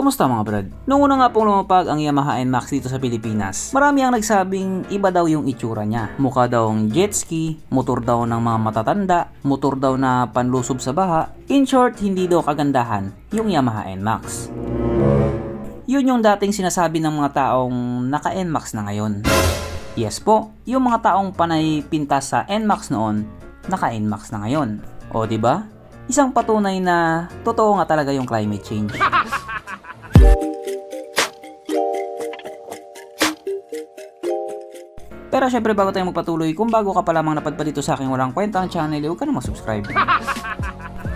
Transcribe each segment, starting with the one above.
Kumusta mga brad? Noong una nga pong lumapag ang Yamaha NMAX dito sa Pilipinas, marami ang nagsabing iba daw yung itsura niya. Mukha daw ng jet ski, motor daw ng mga matatanda, motor daw na panlusob sa baha. In short, hindi daw kagandahan yung Yamaha NMAX. Yun yung dating sinasabi ng mga taong naka-NMAX na ngayon. Yes po, yung mga taong panay pintas sa NMAX noon, naka-NMAX na ngayon. O diba? Isang patunay na totoo nga talaga yung climate change. Pero syempre bago tayo magpatuloy, kung bago ka pa lamang napadpad dito sa aking walang kwentang channel, huwag ka na mag-subscribe.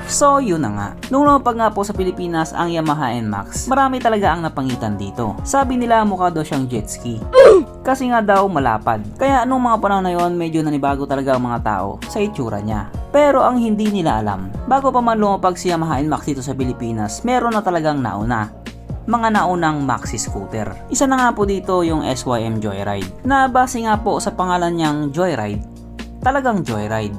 So yun na nga, nung lumapag nga po sa Pilipinas ang Yamaha NMAX, marami talaga ang napangitan dito. Sabi nila mukha daw siyang jet ski. Kasi nga daw malapad. Kaya anong mga panahon na yon, medyo nanibago talaga ang mga tao sa itsura niya. Pero ang hindi nila alam, bago pa man lumapag si Yamaha NMAX dito sa Pilipinas, meron na talagang nauna. Mga naunang maxi scooter. Isa na nga po dito yung SYM Joyride, na base nga po sa pangalan niyang Joyride, talagang Joyride.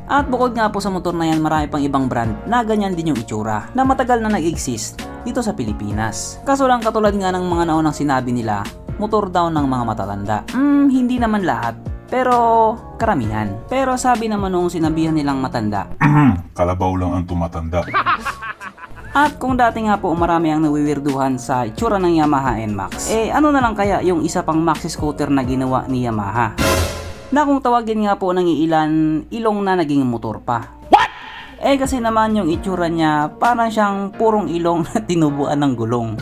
At bukod nga po sa motor na yan, marami pang ibang brand na ganyan din yung itsura, na matagal na nag-exist dito sa Pilipinas. Kaso lang katulad nga ng mga naunang sinabi nila, motor daw ng mga matatanda. Hindi naman lahat, pero karamihan. Pero sabi naman nung sinabihan nilang matanda, kalabaw lang ang tumatanda. At kung dati nga po marami ang nawiwirduhan sa itsura ng Yamaha NMAX, ano na lang kaya yung isa pang maxi scooter na ginawa ni Yamaha? Na kung tawagin nga po ng ilan, ilong na naging motor pa. What? Kasi naman yung itsura niya, parang siyang purong ilong na tinubuan ng gulong.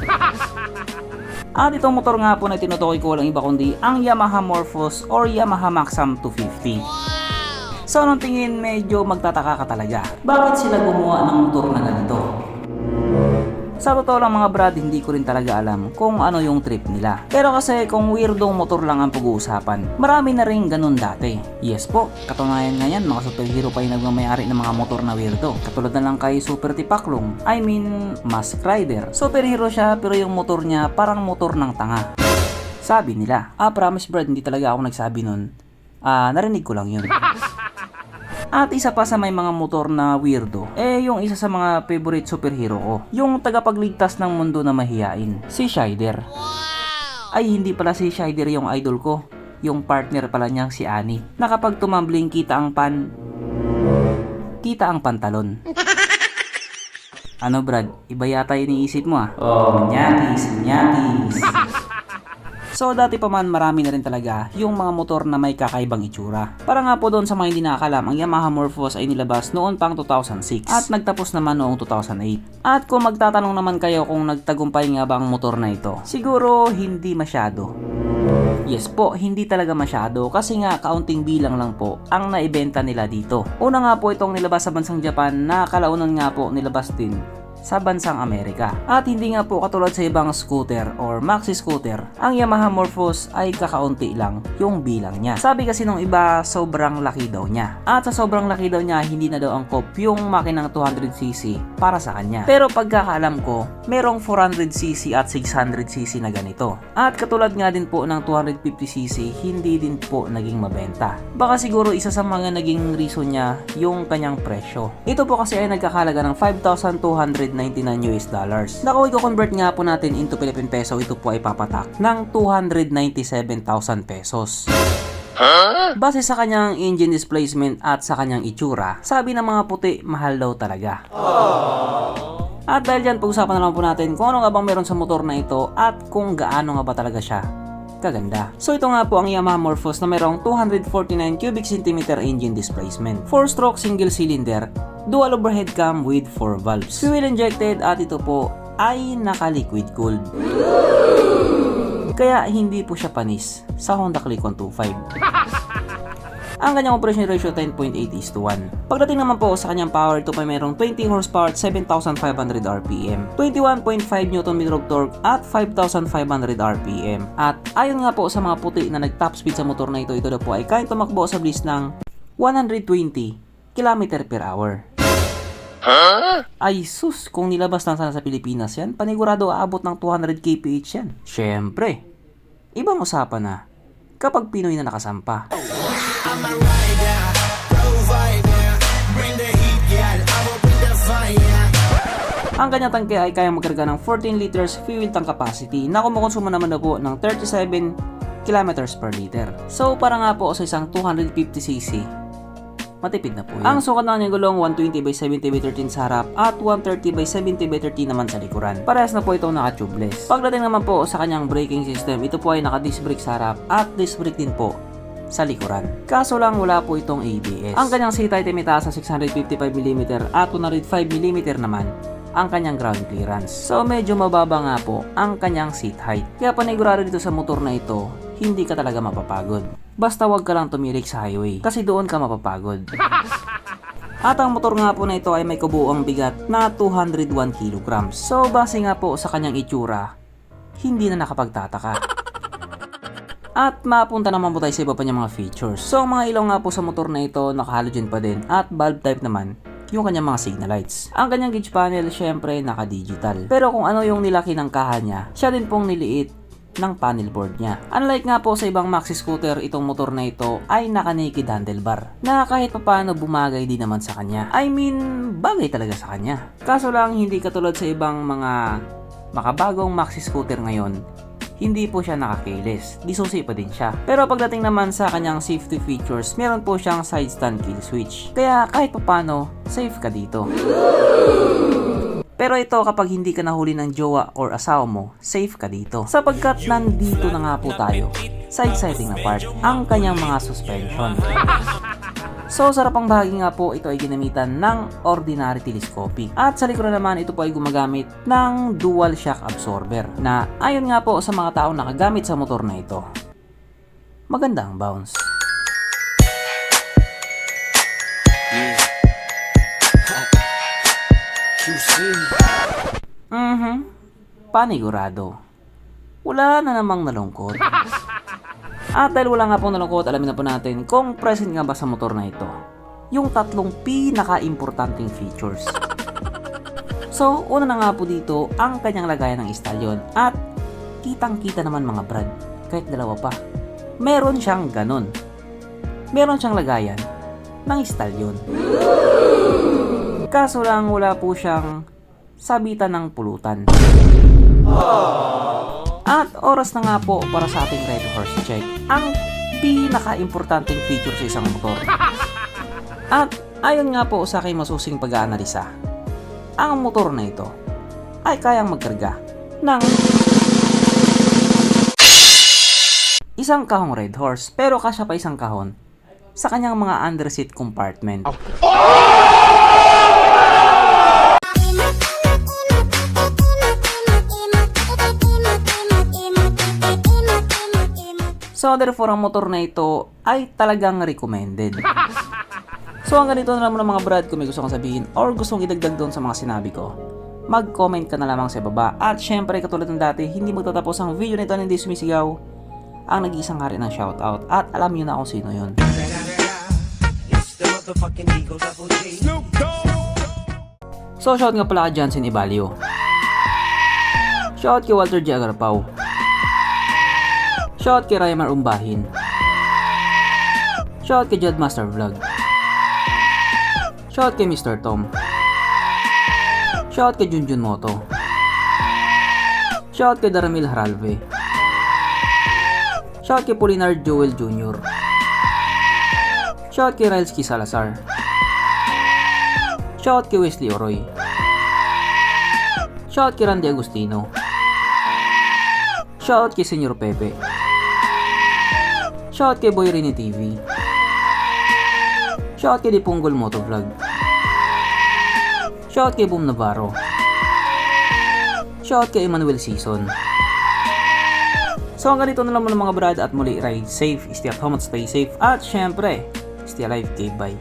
At itong motor nga po na tinutukoy ko walang iba kundi ang Yamaha Morphos or Yamaha Maxam 250. So anong tingin, medyo magtataka ka talaga. Bakit sila gumawa ng motor na ganito? Sa totoo lang mga brad, hindi ko rin talaga alam kung ano yung trip nila. Pero kasi kung weirdong motor lang ang pag-uusapan, marami na rin ganun dati. Yes po, katunayan nga yan, mga superhero pa yung nagmamayari ng mga motor na weirdo. Katulad na lang kay Super Tipaklong, Mask Rider. Superhero siya pero yung motor niya parang motor ng tanga. Sabi nila. Promise brad, hindi talaga ako nagsabi nun. Narinig ko lang yun. At isa pa sa may mga motor na weirdo, yung isa sa mga favorite superhero ko, yung tagapagligtas ng mundo na mahiyain, si Shider. Ay hindi pala si Shider yung idol ko, yung partner pala niyang si Annie, na kapag tumambling kita ang pantalon. Ano brad, iba yata iniisip mo nyakis. So dati pa man marami na rin talaga yung mga motor na may kakaibang itsura. Para nga po doon sa mga hindi nakakalam, ang Yamaha Morphos ay nilabas noon pang 2006 at nagtapos naman noong 2008. At kung magtatanong naman kayo kung nagtagumpay nga ba ang motor na ito, siguro hindi masyado. Yes po, hindi talaga masyado kasi nga kaunting bilang lang po ang naibenta nila dito. Una nga po itong nilabas sa bansang Japan na kalaunan nga po nilabas din sa bansang Amerika. At hindi nga po katulad sa ibang scooter or maxi scooter, ang Yamaha Morphos ay kakaunti lang yung bilang niya. Sabi kasi nung iba, sobrang laki daw niya. At sa sobrang laki daw niya, hindi na daw angkop yung makinang 200cc para sa kanya. Pero pagkakaalam ko, merong 400cc at 600cc na ganito. At katulad nga din po ng 250cc, hindi din po naging mabenta. Baka siguro isa sa mga naging reason niya yung kanyang presyo. Ito po kasi ay nagkakalaga ng $5,299 US. Na kung i-convert nga po natin into Philippine Peso, ito po ay papatak ng 297,000 pesos. Base sa kanyang engine displacement at sa kanyang itsura, sabi ng mga puti, mahal daw talaga. At dahil dyan, pag-usapan na lang po natin kung ano nga bang meron sa motor na ito at kung gaano nga ba talaga siya kaganda. So ito nga po ang Yamaha Morphos na mayroong 249 cubic centimeter engine displacement, 4-stroke single cylinder, dual overhead cam with 4 valves, fuel injected at ito po ay naka-liquid cooled. Kaya hindi po siya panis sa Honda Click 125. Ang kanyang operation ratio 10.8:1. Pagdating naman po sa kanyang power, ito pa mayroong 20 horsepower at 7,500 RPM, 21.5 Nm of torque at 5,500 RPM. At ayon nga po sa mga puti na nag-top speed sa motor na ito na po ay kayang tumakbo sa bilis ng 120 km/h. Ay sus, kung nilabas lang sana sa Pilipinas yan, panigurado aabot ng 200 kph yan. Syempre, ibang usapan na kapag Pinoy na nakasampa. Ang kanyang tangke ay kayang magkarga ng 14 liters fuel tank capacity na kumukonsumo naman na po ng 37 kilometers per liter. So para nga po sa isang 250cc, matipid na po yun. Ang sukat ng kanyang gulong 120/70/13 sa harap at 130/70/13 naman sa likuran. Parehas na po itong naka-tubeless. Pagdating naman po sa kanyang braking system, ito po ay naka-disc brake sa harap at disc brake din po sa likuran. Kaso lang wala po itong ABS. Ang kanyang seat height ay mitaas sa 655mm at 105mm naman ang kanyang ground clearance. So medyo mababa nga po ang kanyang seat height. Kaya panigurado dito sa motor na ito, hindi ka talaga mapapagod. Basta wag ka lang tumirik sa highway kasi doon ka mapapagod. At ang motor nga po na ito ay may kabuuang bigat na 201 kg. So base nga po sa kanyang itsura, hindi na nakapagtataka. At mapunta naman po tayo sa iba pa niyang mga features. So ang mga ilaw nga po sa motor na ito naka-halogen pa din at bulb type naman yung kanyang mga signal lights. Ang kanyang gauge panel syempre naka-digital. Pero kung ano yung nilaki ng kaha niya, siya din pong niliit ng panel board niya. Unlike nga po sa ibang maxi scooter, itong motor na ito ay naka-naked handlebar na kahit papaano bumagay din naman sa kanya. I mean, bagay talaga sa kanya. Kaso lang hindi katulad sa ibang mga makabagong maxi scooter ngayon, hindi po siya naka-keyless. Di susi pa din siya. Pero pagdating naman sa kanyang safety features, meron po siyang side stand kill switch. Kaya kahit papano, safe ka dito. Pero ito kapag hindi ka nahuli ng jowa or asawa mo, safe ka dito. Sapagkat nandito na nga po tayo sa exciting na part, ang kanyang mga suspension. So sa harapang bahagi nga po, ito ay ginamitan ng ordinary telescopic. At sa likuran naman, ito po ay gumagamit ng dual shock absorber na ayon nga po sa mga taong nakagamit sa motor na ito, maganda ang bounce. Panigurado. Wala na namang nalungkot. At dahil wala nga pong nalungkot, alamin na po natin kung present nga ba sa motor na ito yung tatlong pinaka-importanting features. So, una na nga po dito ang kanyang lagayan ng istalyon. At kitang-kita naman mga brad, kahit dalawa pa, meron siyang ganon. Meron siyang lagayan ng istalyon. Kaso lang wala po siyang sabitan ng pulutan. At oras na nga po para sa ating ride horse check, ang pinaka-importanting feature sa isang motor. At ayon nga po sa aking masusing pag-aanalisa, ang motor na ito ay kayang magkarga ng isang kahong ride horse, pero kasya pa isang kahon sa kanyang mga underseat compartment. So therefore, ang motor na ito ay talagang recommended. So hanggang dito na naman mga brad. Kung may gusto kong sabihin or gusto kong idagdag doon sa mga sinabi ko, mag-comment ka na lamang sa baba. At syempre, katulad ng dati, hindi magtatapos ang video nito na hindi sumisigaw ang nag-iisang hari ng shoutout. At alam niyo na kung sino yun. So shout nga pala kay Johnson Ibalio. Shout kay Walter G. Agarpao. Shout kay Raymar Umbahin. Shout kay Jod Master Vlog. Shout kay Mr. Tom. Shout kay Junjun Moto. Shout kay Daramil Haralve. Shout kay Polinar Joel Jr. Shout kay Rylesky Salazar. Shout kay Wesley Oroy. Shout kay Randy Agustino. Shout kay Senyor Pepe. Shout kay Boy Rini TV. Shout kay Dipunggol Motovlog. Shout kay Boom Navarro. Shout kay Emmanuel Season. So hanggang dito na naman mga brad, at muli, ride safe, stay at home at stay safe, at syempre, stay alive, bye.